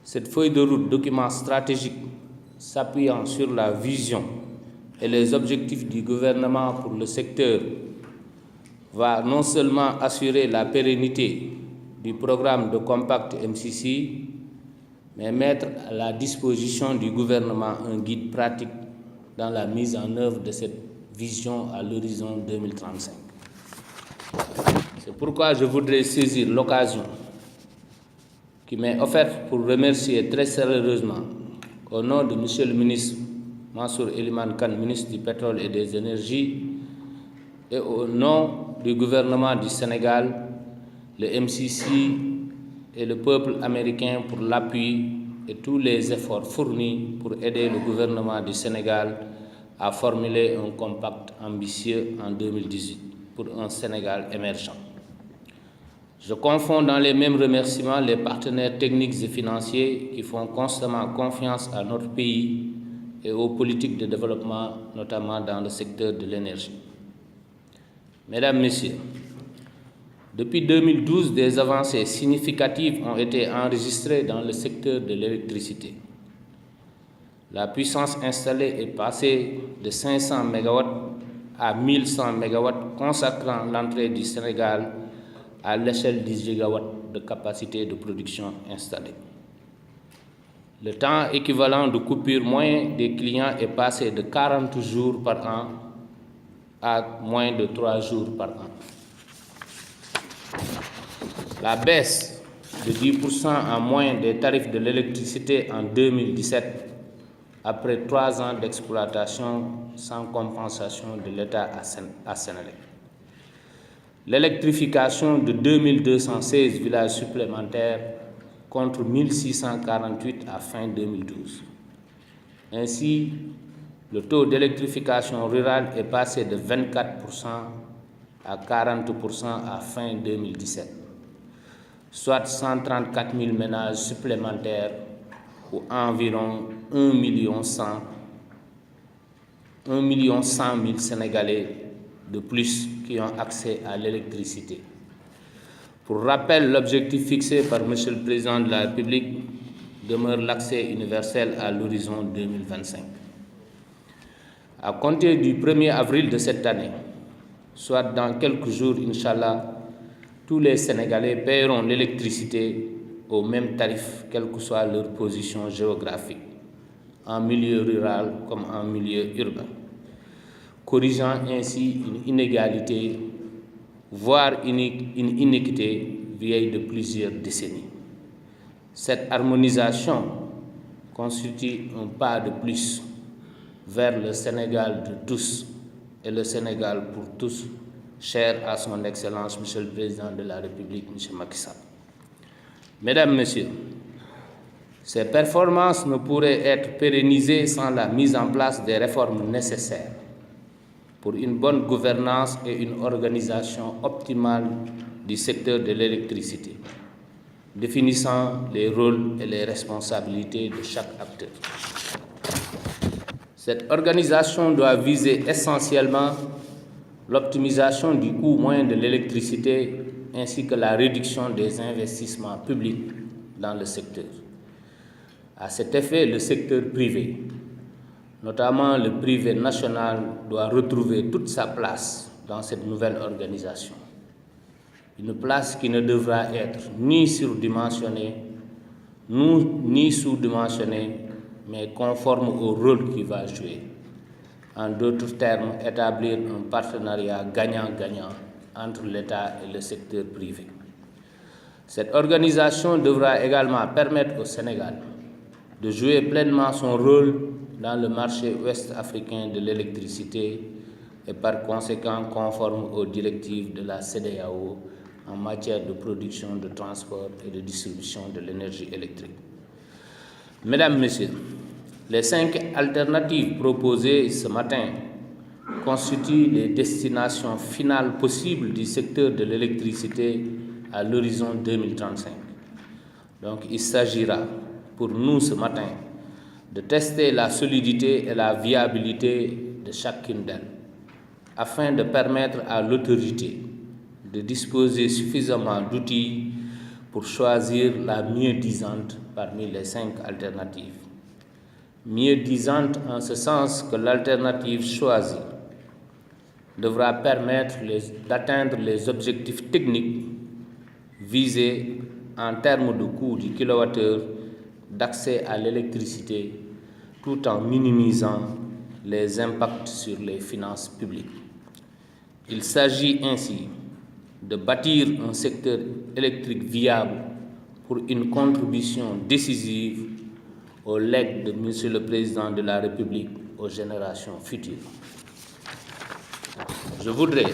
Cette feuille de route, document stratégique s'appuyant sur la vision et les objectifs du gouvernement pour le secteur, va non seulement assurer la pérennité du programme de Compact MCC, mais mettre à la disposition du gouvernement un guide pratique dans la mise en œuvre de cette vision à l'horizon 2035. C'est pourquoi je voudrais saisir l'occasion qui m'est offerte pour remercier très sérieusement, au nom de M. le ministre Mansour Eliman Kane, ministre du Pétrole et des Énergies, et au nom du gouvernement du Sénégal, le MCC et le peuple américain pour l'appui et tous les efforts fournis pour aider le gouvernement du Sénégal à formuler un compact ambitieux en 2018 pour un Sénégal émergent. Je confonds dans les mêmes remerciements les partenaires techniques et financiers qui font constamment confiance à notre pays et aux politiques de développement, notamment dans le secteur de l'énergie. Mesdames, Messieurs, depuis 2012, des avancées significatives ont été enregistrées dans le secteur de l'électricité. La puissance installée est passée de 500 MW à 1100 MW, consacrant l'entrée du Sénégal à l'échelle 10 gigawatts de capacité de production installée. Le temps équivalent de coupure moyen des clients est passé de 40 jours par an à moins de 3 jours par an. La baisse de 10% en moins des tarifs de l'électricité en 2017, après 3 ans d'exploitation sans compensation de l'État à Sénélec. L'électrification de 2216 villages supplémentaires contre 1648 à fin 2012. Ainsi, le taux d'électrification rurale est passé de 24% à 40% à fin 2017, soit 134 000 ménages supplémentaires ou environ 1 100 000 Sénégalais de plus qui ont accès à l'électricité. Pour rappel, l'objectif fixé par M. le Président de la République demeure l'accès universel à l'horizon 2025. À compter du 1er avril de cette année, soit dans quelques jours, Inch'Allah, tous les Sénégalais paieront l'électricité au même tarif, quelle que soit leur position géographique, en milieu rural comme en milieu urbain, corrigeant ainsi une inégalité, voire une inéquité vieille de plusieurs décennies. Cette harmonisation constitue un pas de plus vers le Sénégal de tous et le Sénégal pour tous, cher à son Excellence, Monsieur le Président de la République, M. Macky Sall. Mesdames, Messieurs, ces performances ne pourraient être pérennisées sans la mise en place des réformes nécessaires pour une bonne gouvernance et une organisation optimale du secteur de l'électricité, définissant les rôles et les responsabilités de chaque acteur. Cette organisation doit viser essentiellement l'optimisation du coût moyen de l'électricité ainsi que la réduction des investissements publics dans le secteur. À cet effet, le secteur privé, notamment le privé national, doit retrouver toute sa place dans cette nouvelle organisation. Une place qui ne devra être ni surdimensionnée, ni sous-dimensionnée, mais conforme au rôle qu'il va jouer. En d'autres termes, établir un partenariat gagnant-gagnant entre l'État et le secteur privé. Cette organisation devra également permettre au Sénégal de jouer pleinement son rôle dans le marché ouest-africain de l'électricité et par conséquent conforme aux directives de la CEDEAO en matière de production, de transport et de distribution de l'énergie électrique. Mesdames, Messieurs, les 5 alternatives proposées ce matin constituent les destinations finales possibles du secteur de l'électricité à l'horizon 2035. Donc il s'agira pour nous ce matin de tester la solidité et la viabilité de chacune d'elles, afin de permettre à l'autorité de disposer suffisamment d'outils pour choisir la mieux disante parmi les 5 alternatives, mieux disante en ce sens que l'alternative choisie devra permettre d'atteindre les objectifs techniques visés en termes de coût du kilowattheure d'accès à l'électricité tout en minimisant les impacts sur les finances publiques. Il s'agit ainsi de bâtir un secteur électrique viable pour une contribution décisive au legs de Monsieur le Président de la République aux générations futures. Je voudrais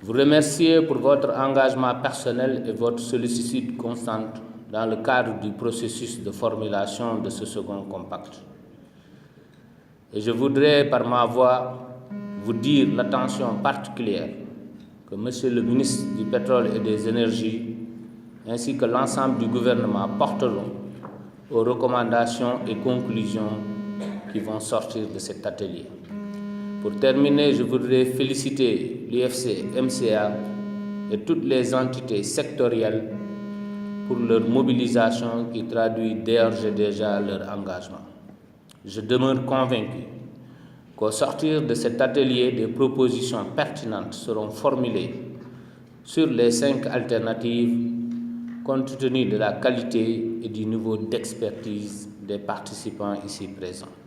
vous remercier pour votre engagement personnel et votre sollicitude constante dans le cadre du processus de formulation de ce second compact. Et je voudrais, par ma voix, vous dire l'attention particulière que Monsieur le ministre du Pétrole et des Énergies, ainsi que l'ensemble du gouvernement, porteront aux recommandations et conclusions qui vont sortir de cet atelier. Pour terminer, je voudrais féliciter l'UFC MCA et toutes les entités sectorielles pour leur mobilisation qui traduit d'ores et déjà leur engagement. Je demeure convaincu qu'au sortir de cet atelier, des propositions pertinentes seront formulées sur les 5 alternatives compte tenu de la qualité et du niveau d'expertise des participants ici présents.